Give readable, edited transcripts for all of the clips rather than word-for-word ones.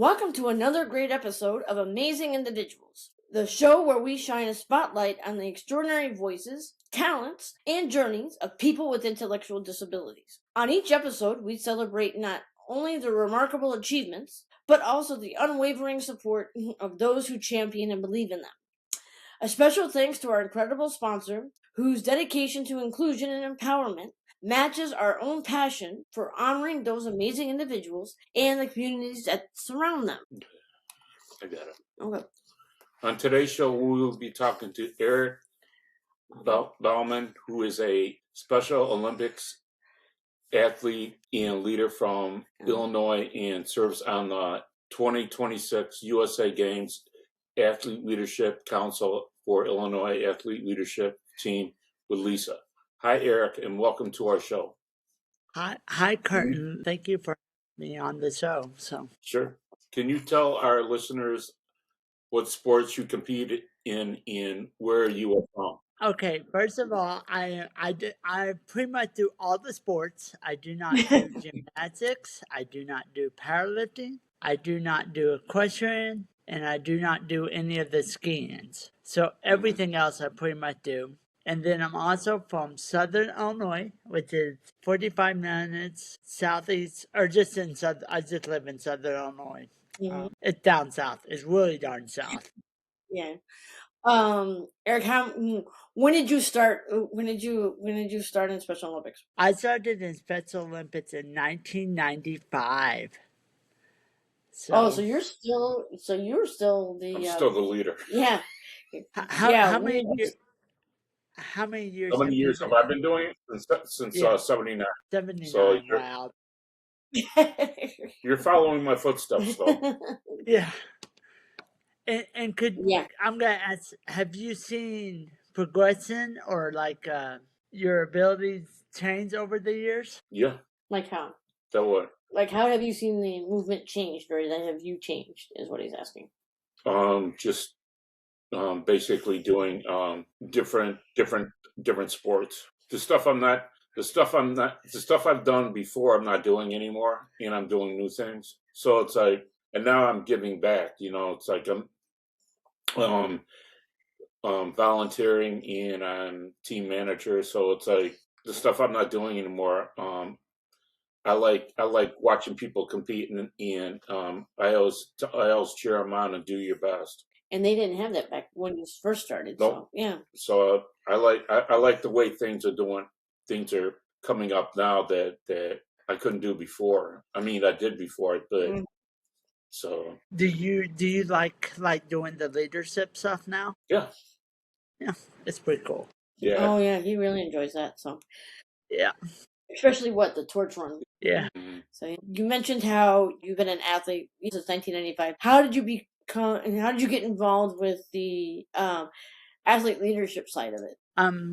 Welcome to another great episode of Amazing Individuals, the show where we shine a spotlight on the extraordinary voices, talents, and journeys of people with intellectual disabilities. On each episode, we celebrate not only the remarkable achievements, but also the unwavering support of those who champion and believe in them. A special thanks to our incredible sponsor, whose dedication to inclusion and empowerment matches our own passion for honoring those amazing individuals and the communities that surround them. I got it. Okay. On today's show, we will be talking to Eric Baumman, who is a Special Olympics athlete and leader from Illinois and serves on the 2026 USA Games Athlete Leadership Council for Illinois Athlete Leadership Team with Lisa. Hi, Eric, and welcome to our show. Hi, Curtin. Thank you for having me on the show. Sure. Can you tell our listeners what sports you compete in and where you are from? Okay, first of all, I pretty much do all the sports. I do not do gymnastics. I do not do powerlifting. I do not do equestrian, and I do not do any of the skiings. So everything else I pretty much do. And then I'm also from Southern Illinois, which is 45 minutes southeast, or just in South. I just live in Southern Illinois. Mhm. It's down south. It's really darn south. Yeah. Eric, when did you start? When did you start in Special Olympics? I started in Special Olympics in 1995. So you're still the. I'm still the leader. Yeah. How many years? How many years have I been doing it? Since 79. 79. So wow. You're following my footsteps, though. Yeah. And I'm gonna ask, have you seen progression or like your abilities change over the years? Yeah. Like how? That what? Like how have you seen the movement changed, or have you changed? Is what he's asking. Just basically doing different sports. The stuff I've done before, I'm not doing anymore, and I'm doing new things. So it's like, and now I'm giving back. It's like I'm volunteering and I'm team manager. So it's like the stuff I'm not doing anymore. I like watching people compete, and I always cheer them on and do your best. And they didn't have that back when you first started. Nope. So yeah. So I like the way things are doing. Things are coming up now that I couldn't do before. I mean, I did before, but so. Do you like doing the leadership stuff now? Yeah. Yeah, it's pretty cool. Yeah. Oh yeah, he really enjoys that. So. Yeah. Especially the torch run. Yeah. Mm-hmm. So you mentioned how you've been an athlete since 1995. How did you get involved with the athlete leadership side of it?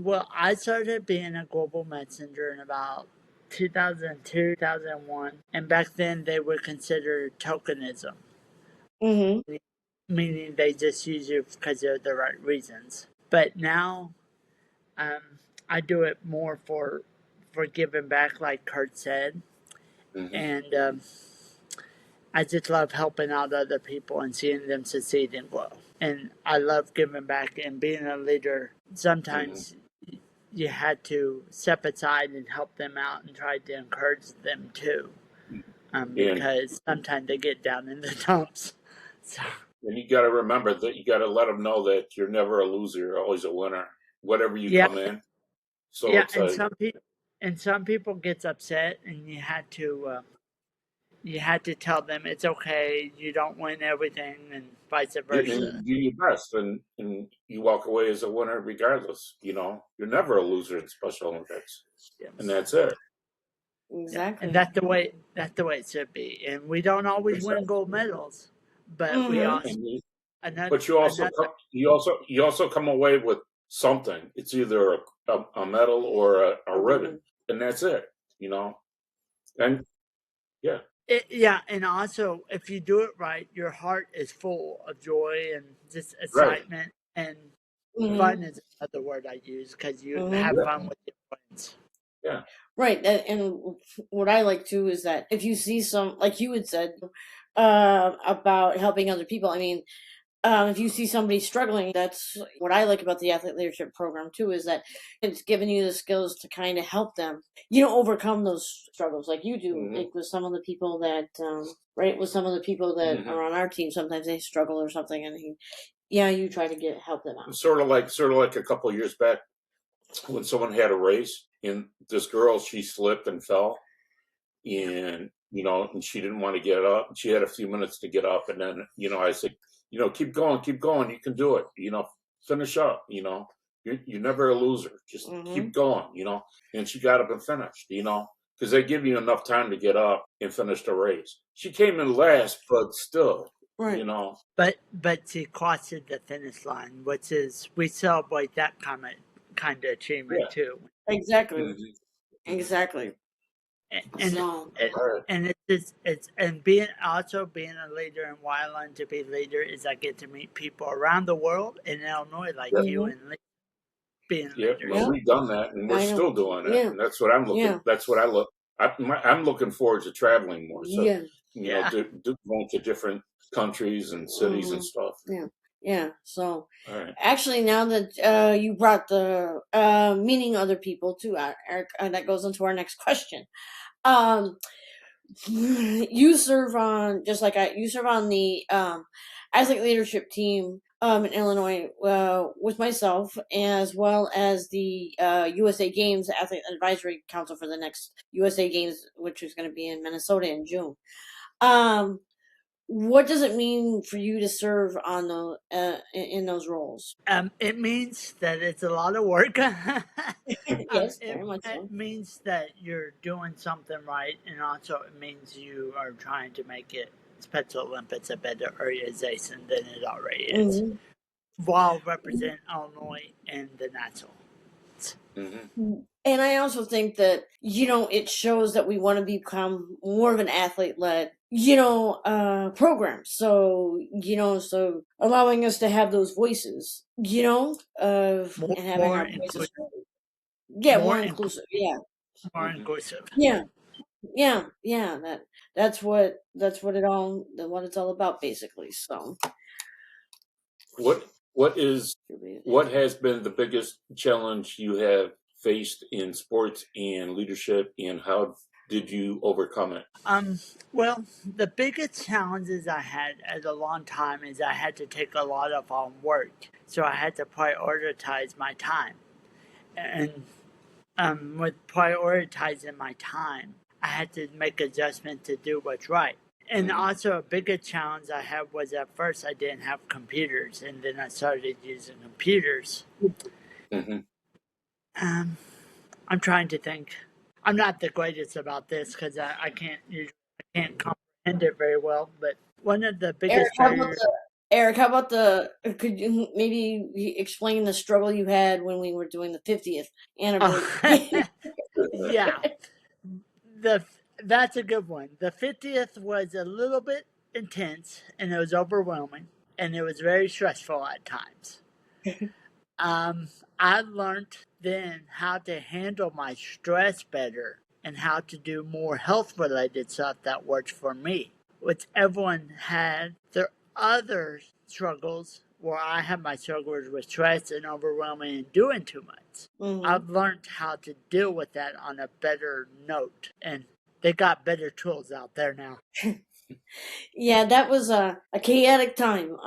Well, I started being a global messenger in about 2002, 2001, and back then they were considered tokenism. Mm-hmm. Meaning they just use you because they're the right reasons. But now, I do it more for giving back, like Kurt said, and I just love helping out other people and seeing them succeed and grow. And I love giving back and being a leader. Sometimes you had to step aside and help them out and try to encourage them too, because sometimes they get down in the dumps. So. And you got to remember that you got to let them know that you're never a loser; you're always a winner, whatever you come in. So yeah, and some people gets upset, and you had to tell them it's okay. You don't win everything, and vice versa. And do your best, and you walk away as a winner regardless. You're never a loser in Special Olympics, and that's it. Exactly. And that's the way it should be. And we don't always win gold medals, but we also. But you also come away with something. It's either a medal or a ribbon, and that's it. And yeah. And also, if you do it right, your heart is full of joy and just excitement, and fun is another word I use, because you have fun with your friends. Yeah. Right. And what I like too is that if you see some, like you had said, about helping other people. I mean, if you see somebody struggling, that's what I like about the athlete leadership program too, is that it's giving you the skills to kind of help them, overcome those struggles like you do, like with some of the people that, right, with some of the people that are on our team, sometimes they struggle or something, and you try to help them out. Sort of like a couple of years back when someone had a race and this girl, she slipped and fell, and and she didn't want to get up. She had a few minutes to get up, and then I said, keep going, you can do it. Finish up. You're never a loser. Just keep going. And she got up and finished. Because they give you enough time to get up and finish the race. She came in last, but still, Right. But she crossed the finish line, which is, we celebrate that kind of achievement too. Exactly. Exactly. And So, and and being a leader in Wyland, to be a leader is I get to meet people around the world in Illinois like you and being leaders. Well, we've done that, and we're still doing it, and that's what I'm looking. Yeah. That's what I look. I'm looking forward to traveling more. So going to different countries and cities and stuff. Yeah. So, all right. Actually, now that you brought the meeting other people too, Eric, that goes into our next question. You serve on you serve on the athlete leadership team in Illinois with myself, as well as the USA Games Athlete Advisory Council for the next USA Games, which is going to be in Minnesota in June. What does it mean for you to serve on in those roles? It means that it's a lot of work. Yes, very much so. It means that you're doing something right, and also it means you are trying to make it Special Olympics a better organization than it already is, while representing Illinois in the national. And I also think that it shows that we want to become more of an athlete-led program. So so allowing us to have those voices, of and having More our voices. inclusive. More inclusive. Yeah. More inclusive. Yeah. That's what it's all about, basically. So what has been the biggest challenge you have faced in sports and leadership, and how did you overcome it? Well, the biggest challenges I had at a long time is I had to take a lot of work, so I had to prioritize my time, and with prioritizing my time, I had to make adjustments to do what's right. And also a bigger challenge I had was, at first I didn't have computers, and then I started using computers. I'm trying to think. I'm not the greatest about this because I can't comprehend it very well. But one of the biggest Eric, how about could you maybe explain the struggle you had when we were doing the 50th anniversary? Yeah, that's a good one. The 50th was a little bit intense, and it was overwhelming, and it was very stressful at times. I learned then how to handle my stress better and how to do more health related stuff that works for me. Which everyone had their other struggles, where I had my struggles with stress and overwhelming and doing too much. I've learned how to deal with that on a better note, and they got better tools out there now. Yeah, that was a chaotic time.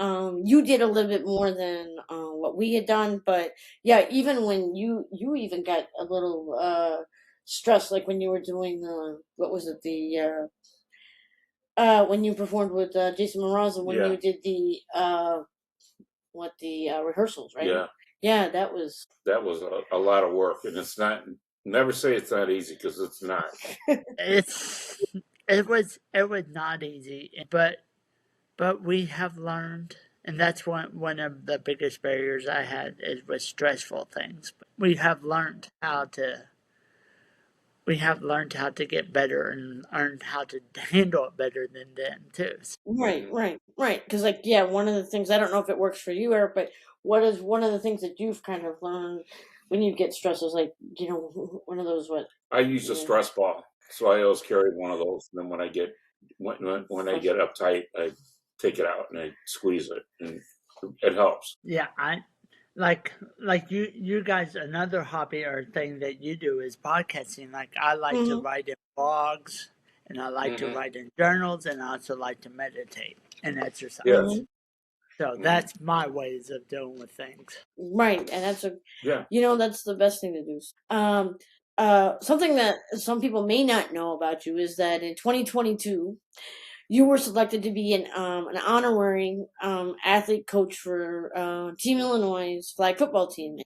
You did a little bit more than what we had done, but yeah, even when you even got a little stressed, like when you were doing what was it, the when you performed with Jason Mraz, and when you did the rehearsals, right? Yeah, that was a lot of work, and it's not. Never say it's not easy, because it's not. It was not easy, but we have learned, and that's one of the biggest barriers I had, is with stressful things. But we have learned how to get better and learned how to handle it better than then too. Right. Because one of the things, I don't know if it works for you, Eric, but what is one of the things that you've kind of learned when you get stressed? Is one of those I use a stress ball, so I always carry one of those. And then when I get when I get uptight, I take it out and I squeeze it, and it helps. Yeah, I like you guys. Another hobby or thing that you do is podcasting. Like I like to Mm-hmm. write in blogs, and I like to Mm-hmm. write in journals, and I also like to meditate and exercise. Yes. Mm-hmm. So that's my ways of dealing with things. Right, and that's Yeah. that's the best thing to do. Something that some people may not know about you is that in 2022, you were selected to be an honorary athlete coach for Team Illinois' flag football team.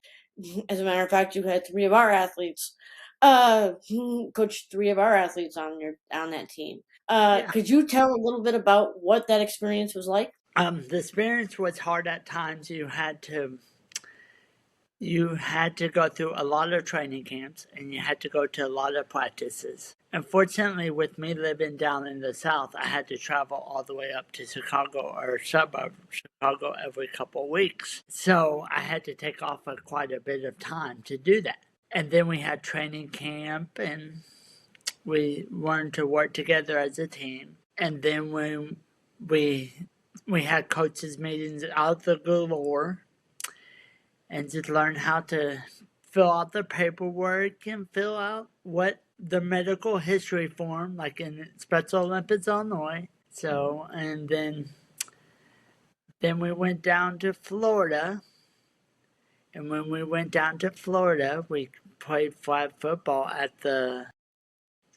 As a matter of fact, you had three of our athletes, coached three of our athletes on that team. Yeah. Could you tell a little bit about what that experience was like? The experience was hard at times. You had to go through a lot of training camps, and you had to go to a lot of practices. Unfortunately, with me living down in the South, I had to travel all the way up to Chicago or suburb Chicago every couple of weeks. So I had to take off quite a bit of time to do that. And then we had training camp, and we learned to work together as a team. And then when we had coaches meetings out the galore, and just learn how to fill out the paperwork and fill out what the medical history form, like in Special Olympics, Illinois. So, and then we went down to Florida. And when we went down to Florida, we played flag football at the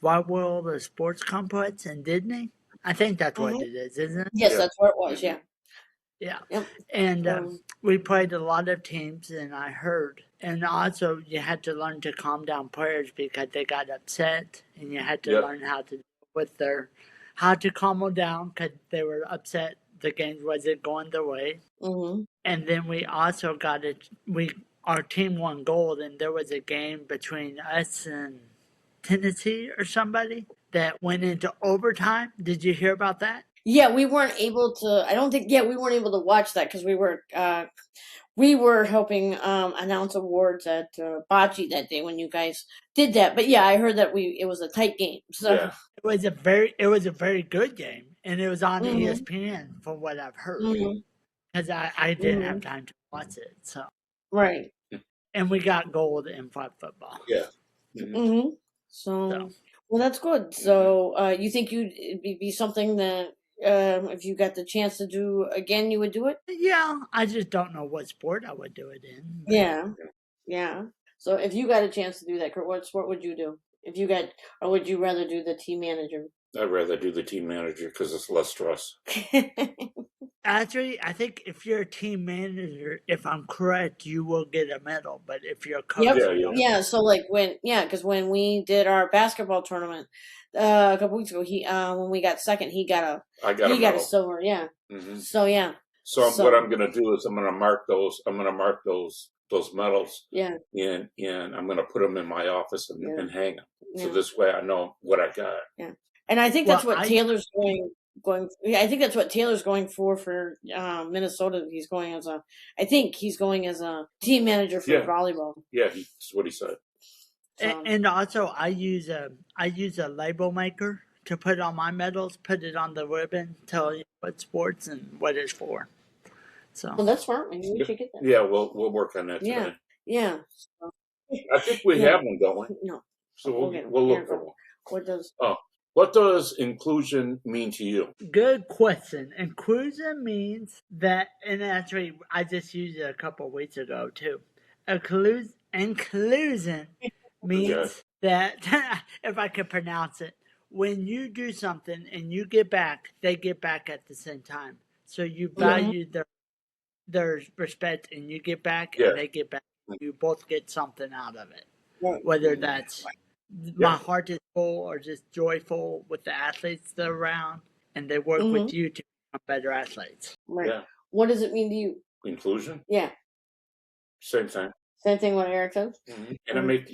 Wide World of Sports Complex in Disney. I think that's what Mhm. it is, isn't it? Yes, Yeah. that's what it was. Yeah. Yeah. Yep. And we played a lot of teams, and I heard. And also, you had to learn to calm down players because they got upset, and you had to Yep. learn how to how to calm them down because they were upset the game wasn't going their way. Mm-hmm. And then we also got our team won gold, and there was a game between us and Tennessee or somebody that went into overtime. Did you hear about that? Yeah, we weren't able to. I don't think. Yeah, we weren't able to watch that because we were helping announce awards at Bocce that day when you guys did that. But yeah, I heard that it was a tight game. So Yeah. It was a very good game, and it was on Mhm. ESPN from what I've heard. Mhm. Because I didn't have Mhm. time to watch it. So, Right. and we got gold in flag football. Yeah. Mhm. Mm-hmm. So, So well, that's good. So you think it'd be something that if you got the chance to do again, you would do it? yeah, I just don't know what sport I would do it in. But Yeah. Yeah. So if you got a chance to do that, Kurt, what sport would you do? If you got, or would you rather do the team manager? I'd rather do the team manager because it's less stress. actually, I think if you're a team manager, if I'm correct, you will get a medal. But if you're a coach, Yep. Yeah, you yeah. don't. Yeah. So like because when we did our basketball tournament a couple weeks ago, when we got second, he got a I got a he got a medal. silver. Yeah. Hmm. So yeah. So So- what I'm going to do is I'm going to mark those. I'm going to mark those medals, Yeah. and I'm going to put them in my office and, Yeah. and hang them. So Yeah. this way I know what I got. And I think that's Well, what Taylor's going. Yeah, I think that's what Taylor's going for Minnesota. He's going as a. I think he's going as a team manager for Yeah. volleyball. Yeah, that's what he said. So, And also, I use a label maker to put on my medals, put it on the ribbon, tell you what sports and what it's for. So well, that's smart. Maybe we should get that. Yeah, we'll work on that Yeah. today. Yeah. So, I think we Yeah. have one, don't we? no. So We'll get 'em. we'll Here, look for go. one. What does? What does inclusion mean to you? good question. Inclusion means that, and actually, I just used it a couple of weeks ago too. Inclusion means that if I could pronounce it, when you do something and you get back, they get back at the same time. So you value their respect, and you get back, Yeah. and they get back. You both get something out of it. Right. Whether that's my heart is full or just joyful with the athletes that are around, and they work with you to become better athletes. Right. Yeah. What does it mean to you? Inclusion? Yeah. Same thing. Same thing what Eric says. Mm-hmm. And I make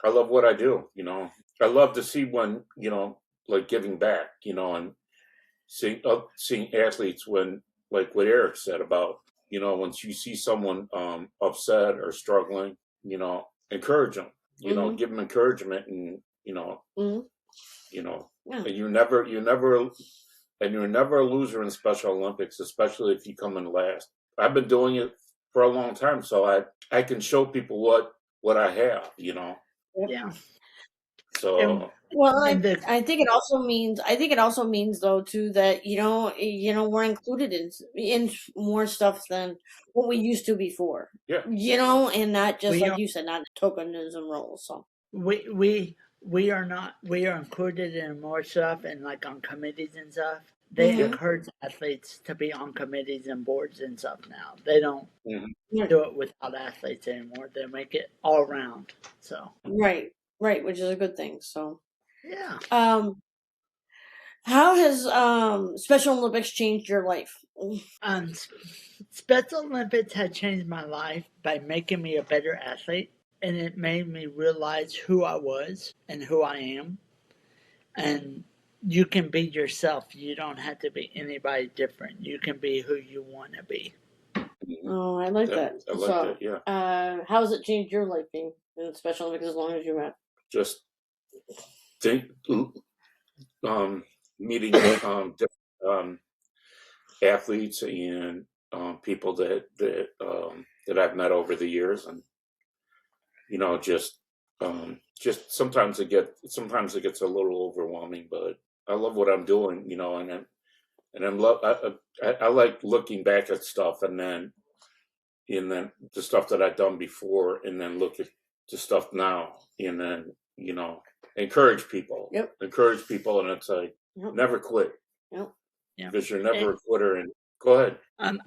I love what I do. I love to see when like giving back. And seeing athletes when, like what Eric said about once you see someone upset or struggling, encourage them. Mhm. Give them encouragement, and Mhm. you know, Yeah. and you're never a loser in Special Olympics, especially if you come in last. I've been doing it for a long time, so I can show people what I have, you know. Yeah. So Well, And the I think it also means though too that we're included in more stuff than what we used to before. yeah, And not just we like are you said, not tokenism role. So we are not we are included in more stuff and like on committees and stuff. They yeah. encourage athletes to be on committees and boards and stuff now. They don't Mhm. Yeah. do it without athletes anymore. They make it all around. So right, which is a good thing. So yeah. how has Special Olympics changed your life? Um, Special Olympics had changed my life by making me a better athlete, and it made me realize who I was and who I am. And you can be yourself. You don't have to be anybody different. You can be who you want to be. Mhm. Oh, I like Yeah, that. I like So, that. Yeah, how has it changed your life being in Special Olympics as long as you're at? just think, meeting different athletes and people that I've met over the years, and you know, just sometimes it gets a little overwhelming, but I love what I'm doing, you know, I like looking back at stuff and then the stuff that I've done before, and then look at the stuff now, and then you know, encourage people, Yep. and it's like Yep. never quit Yep. Yeah. because you're never a quitter. And go ahead.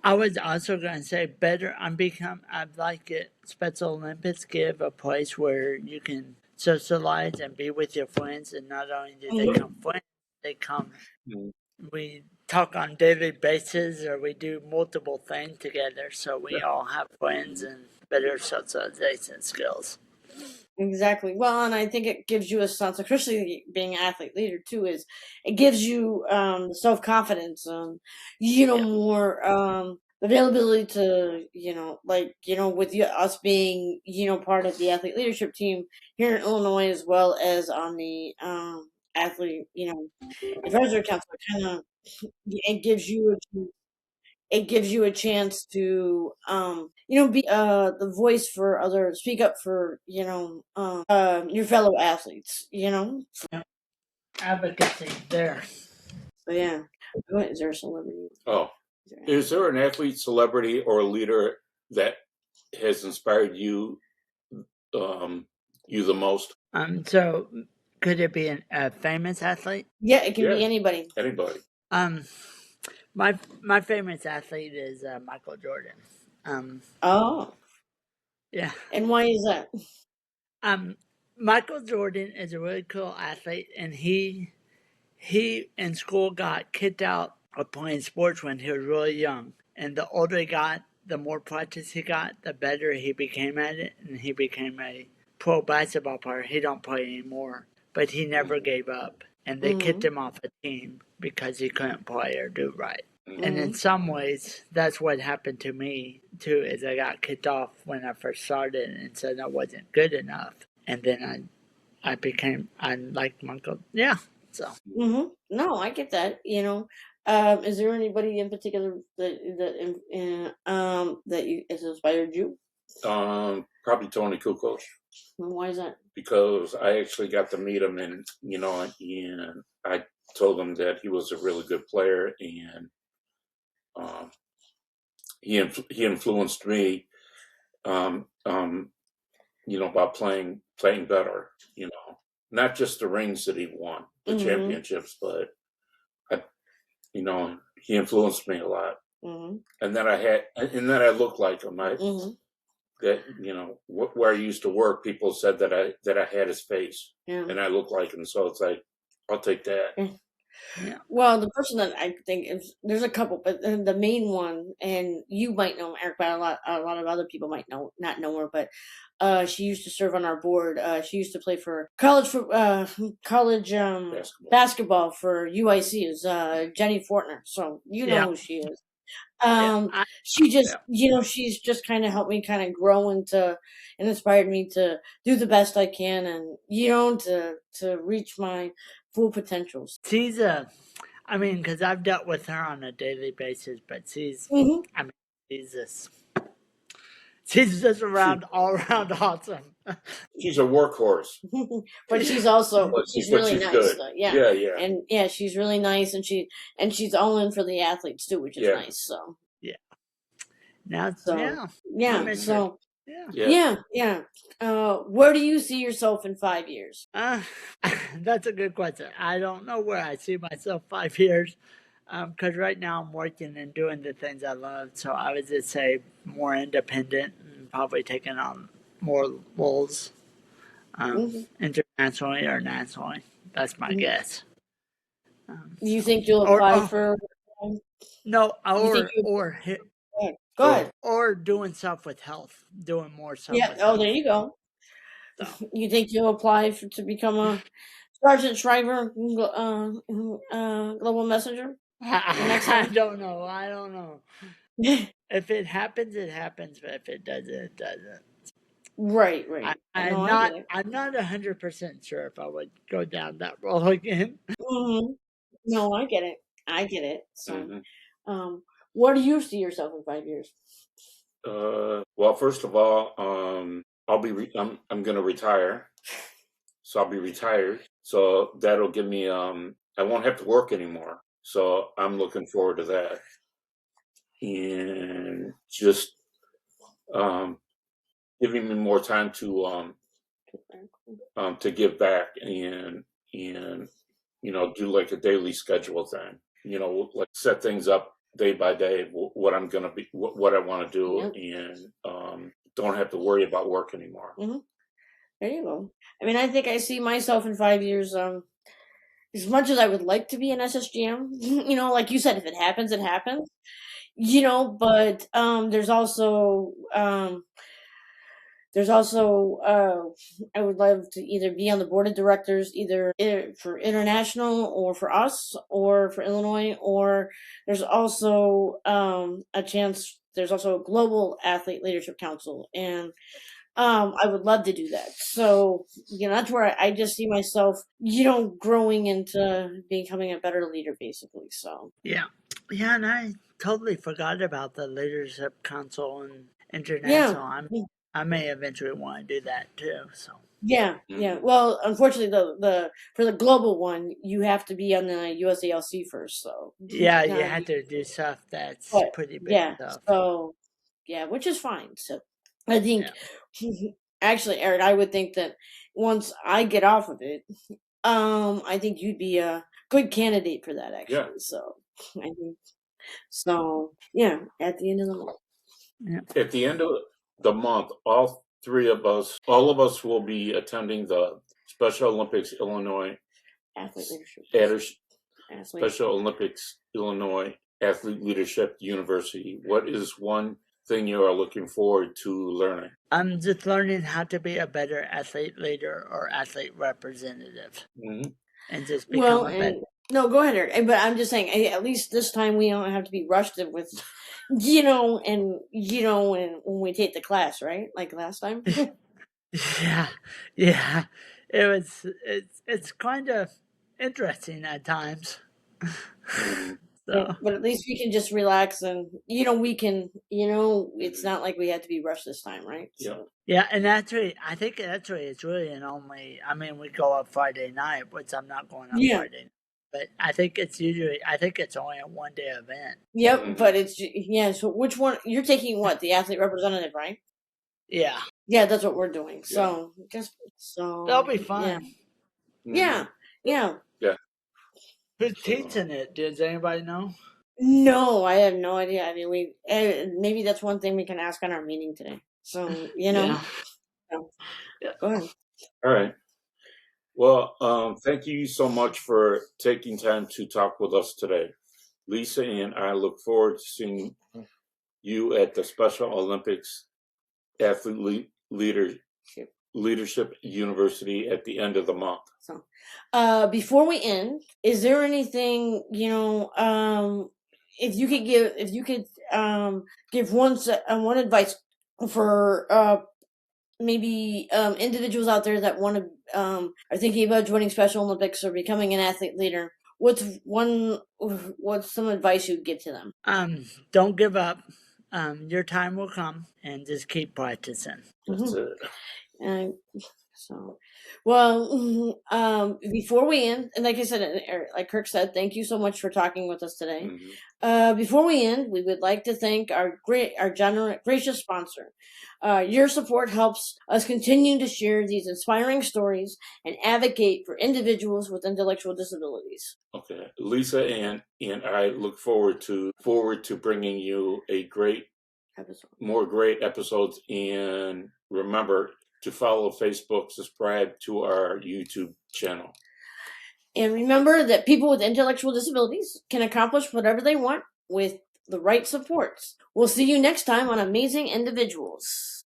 I was also going to say better. I'd like it. Special Olympics give a place where you can socialize and be with your friends, and not only do they come friends, they come. Mhm. We talk on daily basis, or we do multiple things together, so we Yeah. all have friends and better socialization skills. Exactly. Well, and I think it gives you a sense, especially being an athlete leader too, is it gives you self confidence, more availability to, with us being, part of the athlete leadership team here in Illinois as well as on the athlete, advisory council. Kind of, it gives you a chance to be the voice for others, speak up for your fellow athletes, Yeah. Advocacy there. so yeah. Is there a celebrity? Oh, is there an athlete, celebrity, or a leader that has inspired you the most? So could it be a famous athlete? Yeah, it can Yeah, be anybody. anybody. My famous athlete is Michael Jordan. Oh, Yeah. and why is that? Michael Jordan is a really cool athlete, and he in school got kicked out of playing sports when he was really young. And the older he got, the more practice he got, the better he became at it, and he became a pro basketball player. He don't play anymore, but he never gave up. And they kicked him off a team because he couldn't play or do right. And in some ways, that's what happened to me too. Is I got kicked off when I first started and said I wasn't good enough, and then I liked Michael. Yeah, so. No, I get that. Is there anybody in particular that has inspired you? Probably Tony Kukoc. Why is that? Because I actually got to meet him, and I told him that he was a really good player, and he influenced me, about playing better. Not just the rings that he won, the championships, but he influenced me a lot. And then I looked like him. That where I used to work, people said that I had his face, and I looked like him. So it's like, I'll take that. Yeah. Well, the person that I think there's a couple, but the main one, and you might know Eric, but a lot of other people might not know her, but she used to serve on our board. She used to play for college basketball for UIC. Is Jenny Fortner, so you know who she is. She just, she's just kind of helped me kind of grow and inspired me to do the best I can, and to reach my full potentials. She's I mean, because I've dealt with her on a daily basis, but she's, Hmm. I mean, she's just all around awesome. She's a workhorse, But she's also but she's but really she's nice. good. So, yeah. Yeah. And yeah, she's really nice, and she's all in for the athletes too, which is Yeah. nice. So Now, so yeah, yeah, I'm interested. so Yeah. yeah. Where do you see yourself in 5 years? That's a good question. I don't know where I see myself 5 years, because right now I'm working and doing the things I love. So I would just say more independent and probably taking on more roles, Hmm. internationally or nationally. That's my Hmm. guess. Do you So think you'll or apply oh for? no You think you? Go ahead. or doing stuff with health, doing more stuff Yeah. with Oh, there health. you go. So You think you'll apply to become a Sergeant Shriver, global messenger? The next I time. don't know. I don't know. If it happens, it happens. But if it doesn't, it doesn't. Right. No, I get it. I'm not 100% sure if I would go down that road again. Hmm. No, I get it. I get it. So, Hmm. what do you see yourself in 5 years? Well, first of all, I'm going to retire, so I'll be retired. So that'll give me I won't have to work anymore. So I'm looking forward to that, and just um, giving me more time to give back and do like a daily schedule thing. Like set things up day by day, what I'm gonna be, what I want to do, Yep. and don't have to worry about work anymore. Hmm. There you go. I mean, I think I see myself in 5 years. As much as I would like to be an SSGM, like you said, if it happens, it happens. But there's also I would love to either be on the board of directors, either for international or for us or for Illinois, or there's also a chance. There's also a global athlete leadership council, and I would love to do that. So that's where I just see myself, growing into becoming a better leader, basically. So Yeah. Yeah, and I totally forgot about the Leadership Council and yeah. International. I may eventually want to do that too. So Yeah, yeah. Mhm. Well, unfortunately, the for the global one, you have to be on the USALC first. So, yeah, you uh, have to do stuff that's but pretty big yeah, stuff. so yeah, which is fine. So, I think Yeah. actually, Eric, I would think that once I get off of it, I think you'd be a good candidate for that. Yeah. Actually, so I think so. Yeah, at the end of the month, Yeah. At the end of the month, all of us will be attending the Special Olympics Illinois athlete leadership, athlete. Special Olympics Illinois Athlete Leadership University. What is one thing you are looking forward to learning? I'm just learning how to be a better athlete leader or athlete representative Hmm. and just become Well, a better. and no, go ahead, Eric. But I'm just saying, at least this time we don't have to be rushed with, and when we take the class, right? Like last time. Yeah. Yeah. It's kind of interesting at times. Hmm. So But at least we can just relax, and we can, it's not like we had to be rushed this time, right? Yeah. So yeah, and actually, I think actually it's really an only. I mean, we go up Friday night, which I'm not going up yeah, Friday, but I think it's only a 1 day event. yep. Hmm. But yeah. So which one you're taking? What, the athlete representative, right? Yeah, Yeah, that's what we're doing. Yeah. So just that'll be so yeah, fun. yeah, yeah. Yeah. Who's So, teaching it? Does anybody know? No, I have no idea. I mean, maybe that's one thing we can ask on our meeting today. So Yeah. so, Yeah. go ahead. all right. Well, thank you so much for taking time to talk with us today. Lisa and I look forward to seeing you at the Special Olympics Athlete Leadership University at the end of the month. So, before we end, is there anything if you could give one advice for maybe individuals out there that want to are thinking about joining Special Olympics or becoming an athlete leader, what's some advice you'd give to them? Don't give up. Your time will come, and just keep practicing. That's it. And so, well, before we end, and like I said, like Kirk said, thank you so much for talking with us today. Before we end, we would like to thank our gracious sponsor. Your support helps us continue to share these inspiring stories and advocate for individuals with intellectual disabilities. Okay, Lisa and I look forward to bringing you more great episodes, and remember to follow Facebook, subscribe to our YouTube channel. And remember that people with intellectual disabilities can accomplish whatever they want with the right supports. We'll see you next time on Amazing Individuals.